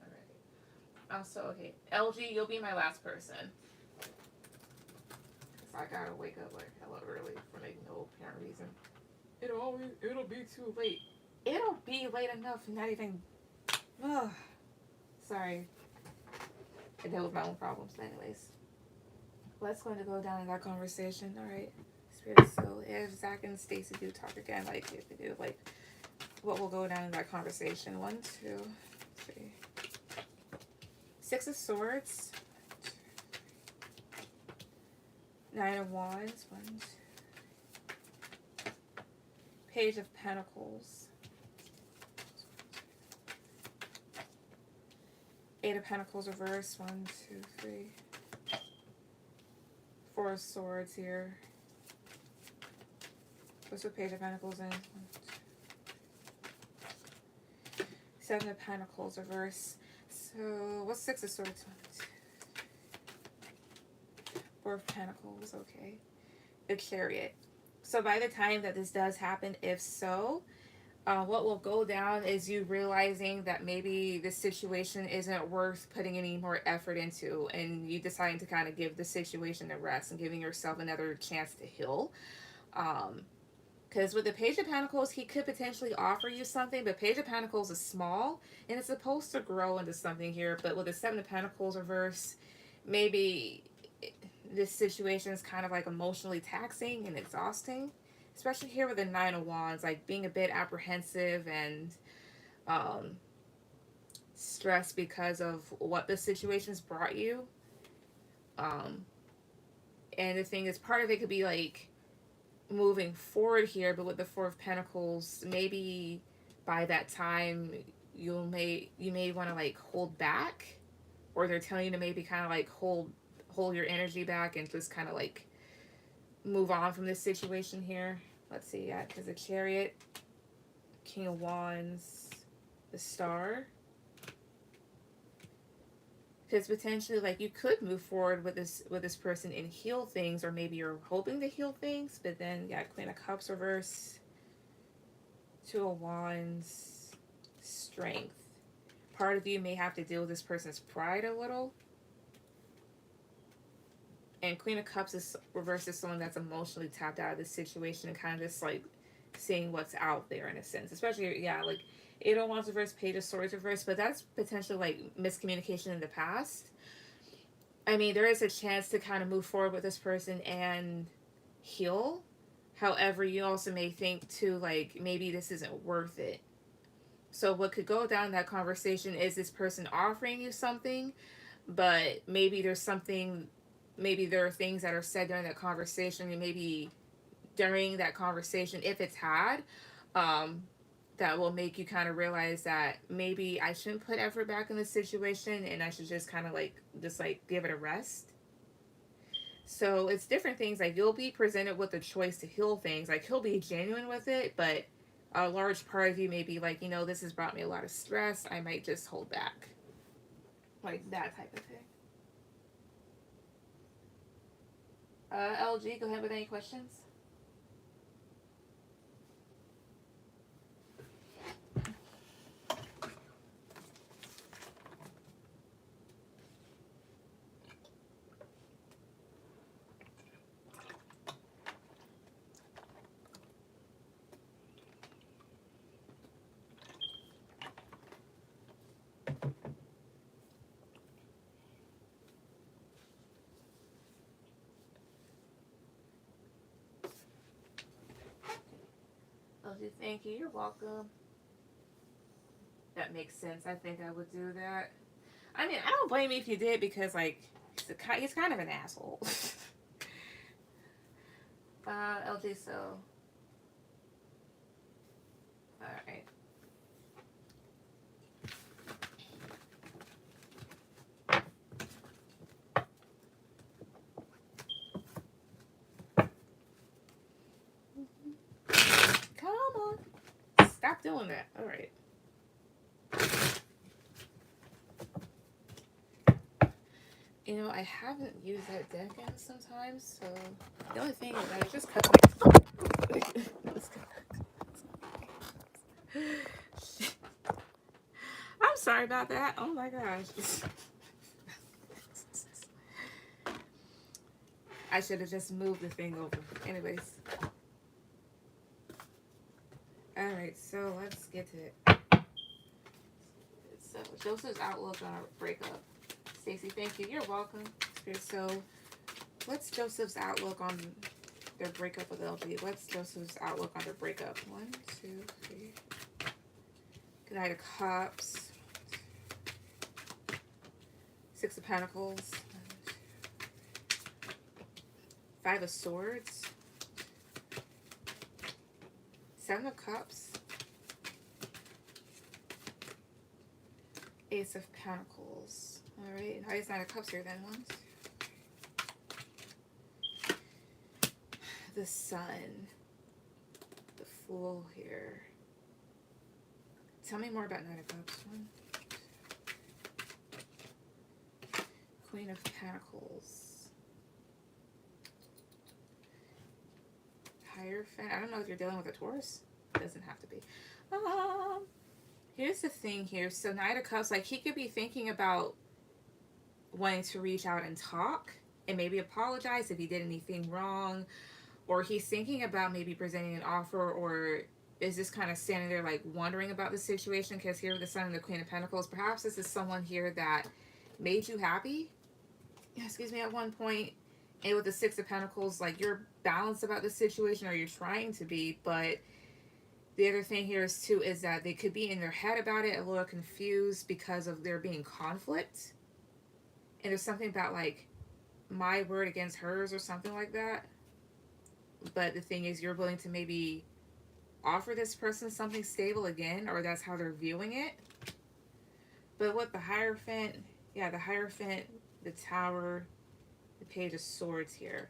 Speaker 1: All right. Also, okay, LG, you'll be my last person. Cause I gotta wake up like hella early for like no apparent reason. It'll be too late. It'll be late enough. Not even. Ugh. Sorry. I deal with my own problems, anyways. What's going to go down in that conversation? All right. Spirit. So if Zach and Stacy do talk again, like if they do, like what will go down in that conversation? 1, 2, 3. 6 of Swords. 9 of Wands. 1, 2. Page of Pentacles. 8 of Pentacles reverse. 1, 2, 3. 4 of Swords here. What's the Page of Pentacles in? 1, 2. 7 of Pentacles reverse. So what's 6 of Swords? 1, 2. 4 of Pentacles. Okay. The Chariot. So by the time that this does happen, if so, what will go down is you realizing that maybe this situation isn't worth putting any more effort into, and you deciding to kind of give the situation a rest and giving yourself another chance to heal. Because with the Page of Pentacles, he could potentially offer you something, but Page of Pentacles is small and it's supposed to grow into something here. But with the 7 of Pentacles reverse, maybe this situation is kind of like emotionally taxing and exhausting, especially here with the 9 of Wands, like being a bit apprehensive and stressed because of what the situation's brought you. And the thing is, part of it could be like moving forward here, but with the 4 of Pentacles, maybe by that time you may want to like hold back, or they're telling you to maybe kind of like hold your energy back and just kind of like move on from this situation here. Let's see, yeah, because the Chariot, King of Wands, the Star. Because potentially, like, you could move forward with this person and heal things, or maybe you're hoping to heal things, but then, yeah, Queen of Cups reverse, 2 of Wands, Strength. Part of you may have to deal with this person's pride a little. And Queen of Cups is reversed as someone that's emotionally tapped out of the situation and kind of just like seeing what's out there in a sense. Especially, yeah, like 8 of Wands reverse, Page of Swords reverse, but that's potentially like miscommunication in the past. I mean, there is a chance to kind of move forward with this person and heal. However, you also may think too, like, maybe this isn't worth it. So what could go down in that conversation is this person offering you something, but maybe there's something, maybe there are things that are said during that conversation, and maybe during that conversation, if it's had, um, that will make you kind of realize that maybe I shouldn't put effort back in the situation, and I should just kind of like just like give it a rest. So it's different things. Like you'll be presented with a choice to heal things. Like he'll be genuine with it, but a large part of you may be like, this has brought me a lot of stress. I might just hold back. Like that type of thing. LG, go ahead with any questions. LG, thank you. You're welcome. That makes sense. I think I would do that. I mean, I don't blame you if you did, because like he's kind of an asshole. LG, so all right. Come on, stop doing that. All right. I haven't used that deck in sometimes, so the only thing is I just cut my. I'm sorry about that. Oh my gosh. I should have just moved the thing over. Anyways. Alright, so let's get to it. So, Joseph's outlook on our breakup. Stacey, thank you. You're welcome. So, what's Joseph's outlook on their breakup with LG? What's Joseph's outlook on their breakup? 1, 2, 3. Good Knight of Cups. 6 of Pentacles. 5 of Swords. 7 of Cups. Ace of Pentacles. Alright, now he's 9 of Cups here then. 1, 2. The Sun. The Fool here. Tell me more about 9 of Cups. 1, 2. Queen of Pentacles. Hierophant. I don't know if you're dealing with a Taurus. It doesn't have to be. Here's the thing here. So Knight of Cups, like he could be thinking about wanting to reach out and talk and maybe apologize if he did anything wrong, or he's thinking about maybe presenting an offer, or is just kind of standing there like wondering about the situation, because here with the Sun and the Queen of Pentacles, perhaps this is someone here that made you happy, excuse me, at one point, and with the 6 of Pentacles, like you're balanced about the situation, or you're trying to be, but the other thing here is too is that they could be in their head about it, a little confused because of there being conflict. And there's something about like my word against hers or something like that. But the thing is, you're willing to maybe offer this person something stable again, or that's how they're viewing it. But with the Hierophant, yeah, the Hierophant, the Tower, the Page of Swords here.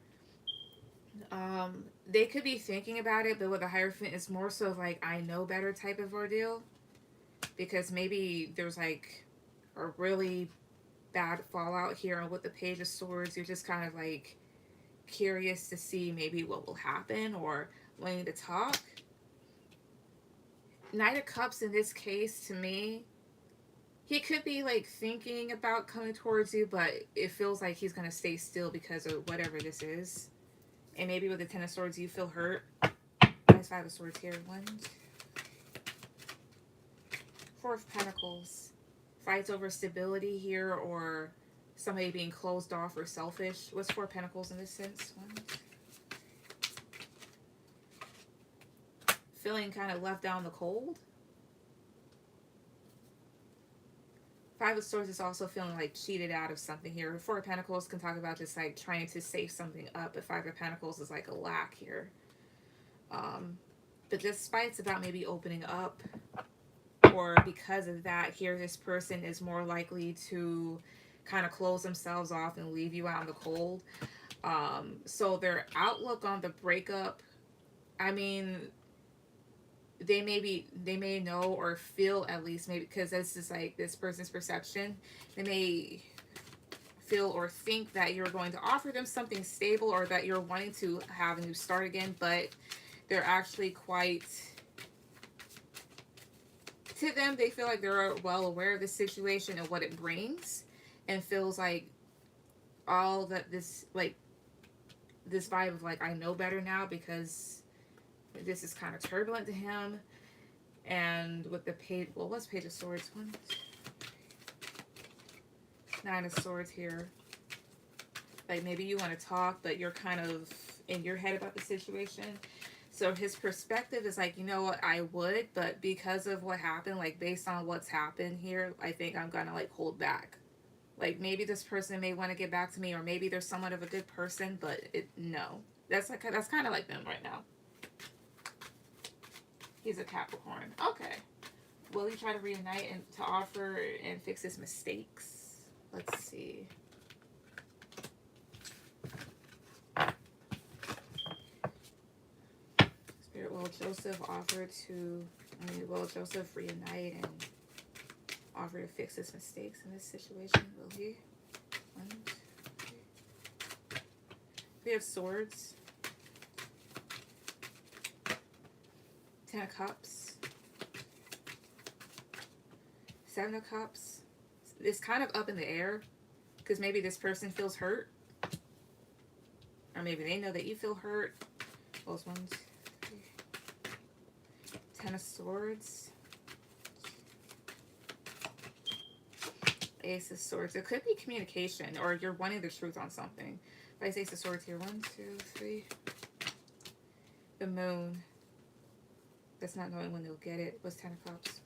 Speaker 1: They could be thinking about it, but with the Hierophant, it's more so of like, I know better type of ordeal. Because maybe there's like a really bad fallout here, and with the Page of Swords, you're just kind of like curious to see maybe what will happen, or wanting to talk. Knight of Cups in this case, to me, he could be like thinking about coming towards you, but it feels like he's going to stay still because of whatever this is. And maybe with the 10 of Swords, you feel hurt. There's 5 of Swords here. 1, 2. 4 of Pentacles. Fights over stability here, or somebody being closed off or selfish. What's 4 of Pentacles in this sense? 1, 2. Feeling kind of left down the cold. Five of Swords is also feeling like cheated out of something here. Four of Pentacles can talk about just like trying to save something up, but Five of Pentacles is like a lack here. But despite it's about maybe opening up, or because of that, here this person is more likely to kind of close themselves off and leave you out in the cold. So their outlook on the breakup, I mean, they may know or feel, at least maybe, because this is like this person's perception, they may feel or think that you're going to offer them something stable, or that you're wanting to have a new start again, but they're actually quite, to them, they feel like they're well aware of the situation and what it brings, and feels like all that this, like, this vibe of like, I know better now, because this is kind of turbulent to him. And with the page, well, what's Page of Swords? One, Nine of Swords here. Like, maybe you want to talk, but you're kind of in your head about the situation. So his perspective is like, you know what, I would, but because of what happened, like based on what's happened here, I think I'm gonna like hold back. Like, maybe this person may want to get back to me, or maybe they're somewhat of a good person, but no. That's kind of like them right now. He's a Capricorn. Okay. Will he try to reunite and to offer and fix his mistakes? Let's see. Spirit, will Joseph offer to, will Joseph reunite and offer to fix his mistakes in this situation? Will he? One, two, three. We have Swords. Ten of Cups. Seven of Cups. It's kind of up in the air, because maybe this person feels hurt, or maybe they know that you feel hurt. Those ones. Ten of Swords. Ace of Swords. It could be communication, or you're wanting the truth on something. But I Ace of Swords here. One, two, three. The Moon. That's not knowing when they'll get it. What's Ten of Cups?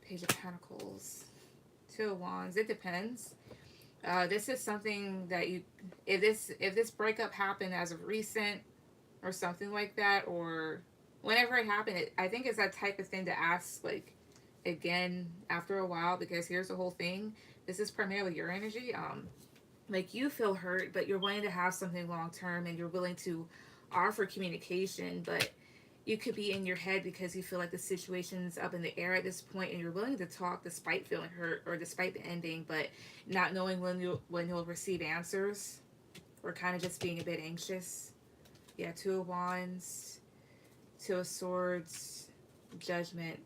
Speaker 1: Page of Pentacles. Two of Wands. It depends. This is something that you, if this breakup happened as of recent or something like that, or whenever it happened, I think it's that type of thing to ask like again after a while, because here's the whole thing. This is primarily your energy. Like, you feel hurt, but you're wanting to have something long term, and you're willing to offer communication, but you could be in your head because you feel like the situation's up in the air at this point, and you're willing to talk despite feeling hurt or despite the ending, but not knowing when you'll receive answers, or kind of just being a bit anxious. Yeah, Two of Wands, Two of Swords, Judgment,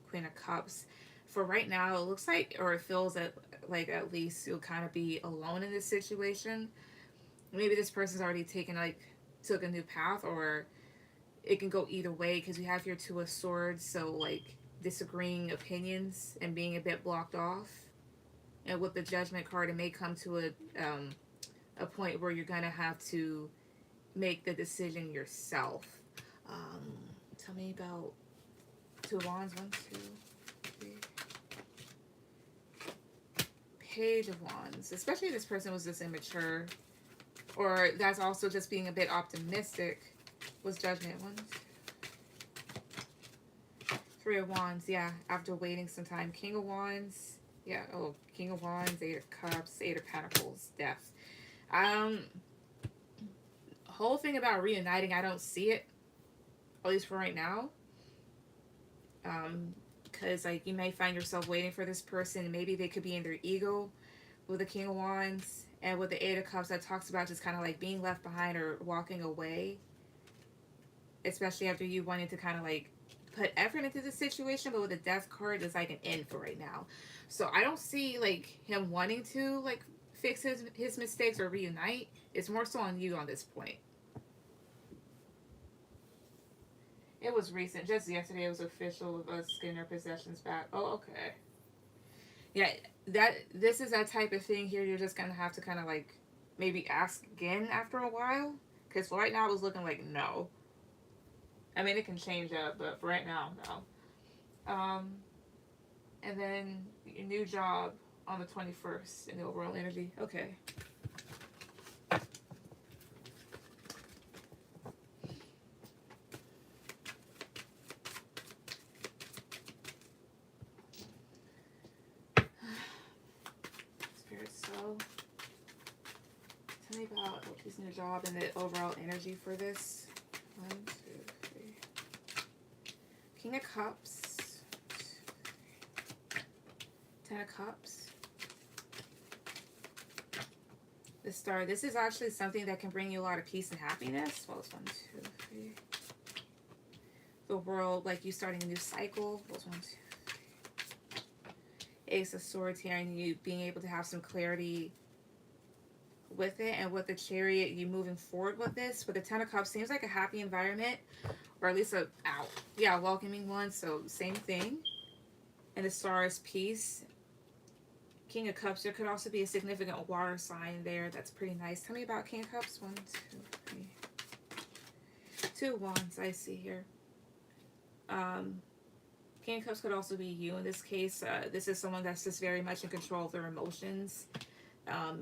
Speaker 1: Queen of Cups. For right now, it looks like, or it feels that like at least you'll kind of be alone in this situation. Maybe this person's already took a new path, or it can go either way, because we have here Two of Swords, so like disagreeing opinions and being a bit blocked off. And with the Judgment card, it may come to a point where you're gonna have to make the decision yourself. Tell me about Two of Wands. One, two, three. Page of Wands. Especially if this person was just immature, or that's also just being a bit optimistic. Was Judgment. One, two. Three of Wands. Yeah, after waiting some time. King of Wands. Yeah, oh, King of Wands, Eight of Cups, Eight of Pentacles, Death. Whole thing about reuniting, I don't see it, at least for right now. Because like you may find yourself waiting for this person, and maybe they could be in their ego with the King of Wands, and with the Eight of Cups, that talks about just kind of like being left behind or walking away, especially after you wanted to kind of like put effort into the situation. But with the Death card, it's like an end for right now. So I don't see like him wanting to like fix his mistakes or reunite. It's more so on you on this point. It was recent, just yesterday. It was official of us getting our possessions back. Oh, okay. Yeah, this is that type of thing here. You're just gonna have to kind of like maybe ask again after a while, because right now it was looking like no. I mean, it can change up, but for right now, no. And then your new job on the 21st in the overall energy. Okay. Spirit, so tell me about his new job and the overall energy for this. 1, 2, 3. King of Cups. 10 of Cups. The Star. This is actually something that can bring you a lot of peace and happiness. Well, it's 1, 2, 3. The World, like you starting a new cycle. Well, it's 1, 2, 3. Ace of Swords here, and you being able to have some clarity with it. And with the Chariot, you moving forward with this. With the 10 of Cups, seems like a happy environment, or at least a welcoming one. So same thing. And the Star is peace. King of Cups, there could also be a significant water sign there. That's pretty nice. Tell me about King of Cups. 1, 2, 3. 2 Wands, I see here. King of Cups could also be you in this case. This is someone that's just very much in control of their emotions,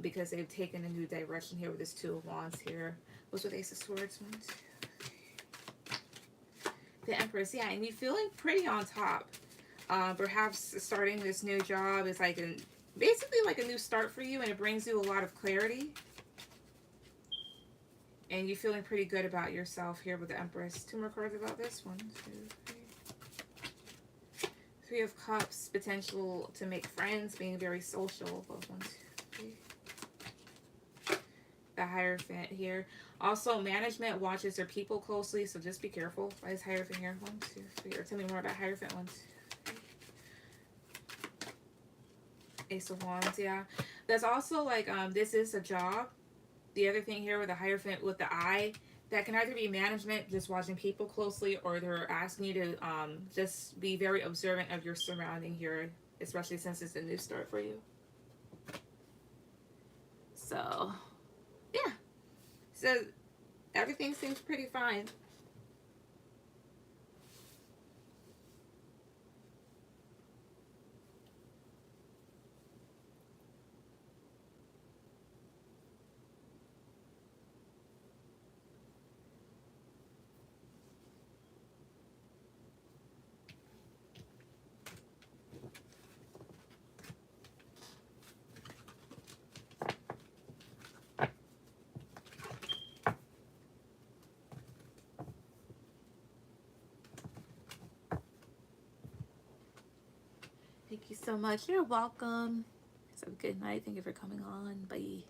Speaker 1: because they've taken a new direction here with this 2 of Wands here. What's with Ace of Swords? 1, 2, 3. The Empress, yeah, and you're feeling pretty on top. Perhaps starting this new job is like basically like a new start for you, and it brings you a lot of clarity. And you're feeling pretty good about yourself here with the Empress. 2 more cards about this. 1, 2, 3. 3 of Cups, potential to make friends, being very social. Both 1, 2, 3. The Hierophant here. Also, management watches their people closely, so just be careful. Why is Hierophant here? 1, 2, 3. Or tell me more about Hierophant. 1, 2, 3. Ace of Wands, yeah. There's also like, this is a job. The other thing here with the Hierophant with the eye, that can either be management, just watching people closely, or they're asking you to just be very observant of your surrounding here, especially since it's a new start for you. So, yeah. So, everything seems pretty fine. Thank you so much. You're welcome. Have a good night. Thank you for coming on. Bye.